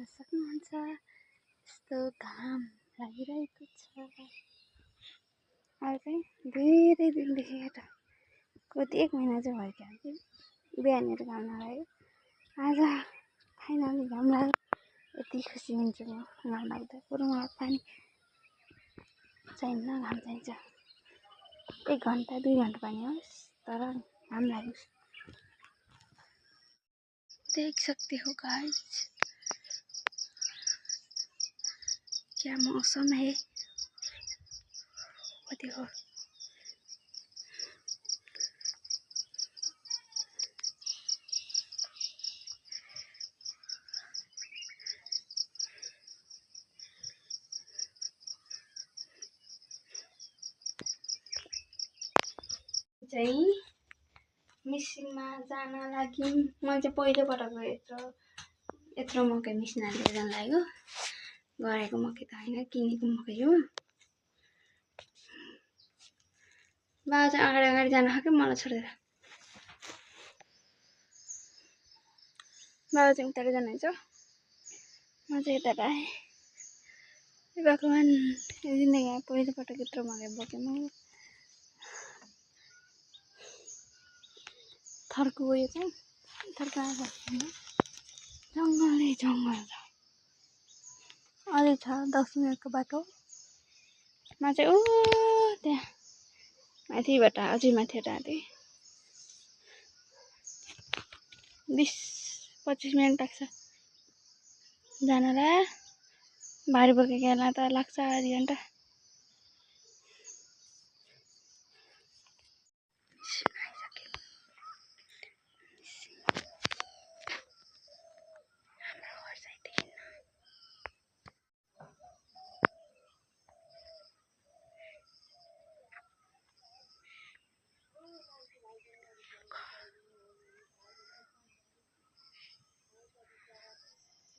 सक्नुहुन्छ यस्तो घाम लागिरहेको छ। अहिले चाहिँ धेरै दिनदेखि यता कति 1 महिना चाहिँ भयो क्या बिहानहरू घाम नलाग्यो। आज फाइनली घाम लाग्यो। यति खुसी हुन्छु म घाम लाग्दा। बरु मलाई पानी चाहिन्न, घाम चाहिन्छ। 1 घन्टा 2 घन्टा पानी होस् तर घाम लागोस्। देख सकते हो गाइस क्या मौसम है। वो देखो चाहिँ मिसिनमा जान लागि म चाहिँ पहिलो पटक यत्रो मकै मिसिनमा लिएर जान लाग्यो। गरेको मकै त हैन, किनेको मकै हो। बाबा चाहिँ अगाडि अगाडि जान सक्यो मलाई छोडेर। बाबा चाहिँ उता जानुहुन्छ, म चाहिँ यता आएँ। भगवान जिन्दगीमा पहिलो पटक यत्रो मकै बोकेँ म। थर्को गयो चाहिँ थर्का जङ्गलै जङ्गल छ। अझै छ 10 मिनटको बाटो। म चाहिँ त्यहाँ माथिबाट अझै माथि जाँदै 20-25 मिनट लाग्छ जानलाई। भारी बोकेकोलाई त लाग्छ आधी घन्टा।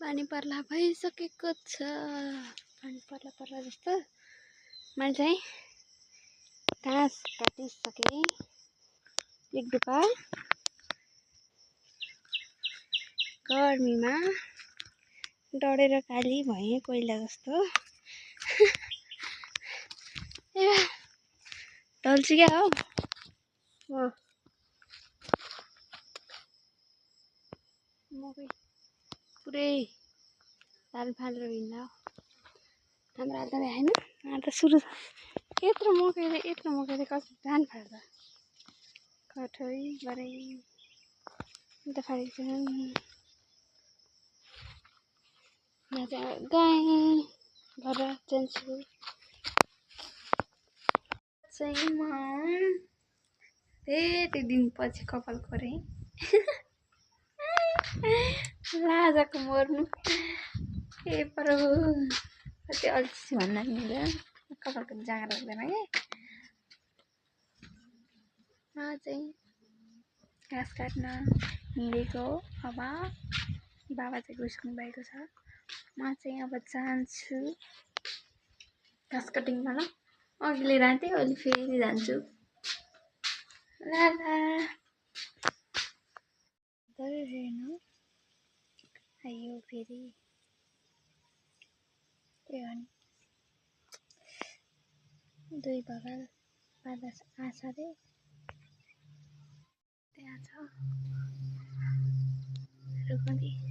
पानी पर्ला भइसकेको छ। पानी पर्ला जस्तो। मैले चाहिँ घाँस काटिसकेँ। एक डुबा गर्मीमा डढेर काली भएँ कोइला जस्तो। ढल्छु क्या हो म पुरै ताल फालेर हिँड्दा हाम्रो हात देखाएन। त सुरु यत्रो मकैले कस्तो जान फाल्छ। कठै गरे त फालेको छैन। म चाहिँ गएँ घर जान्छु। चाहिँ म धेरै दिनपछि कपाल कोरेँ। लाजको मर्नु। ए प्रभु कति अल्छी भन्दा नि कपालको जाँगर लाग्दैन क्या। म चाहिँ घाँस काट्न हिँडेको। अब बाबा चाहिँ गइसक्नु भएको छ। म चाहिँ अब जान्छु घाँस कटिङ गर्न। अघि लिएर आएको थिएँ, अहिले फेरि जान्छु। लाला हेर्नु आयो फेरि दुई बगाल पार्दा आशा रे त्यहाँ छ रुखौँदी।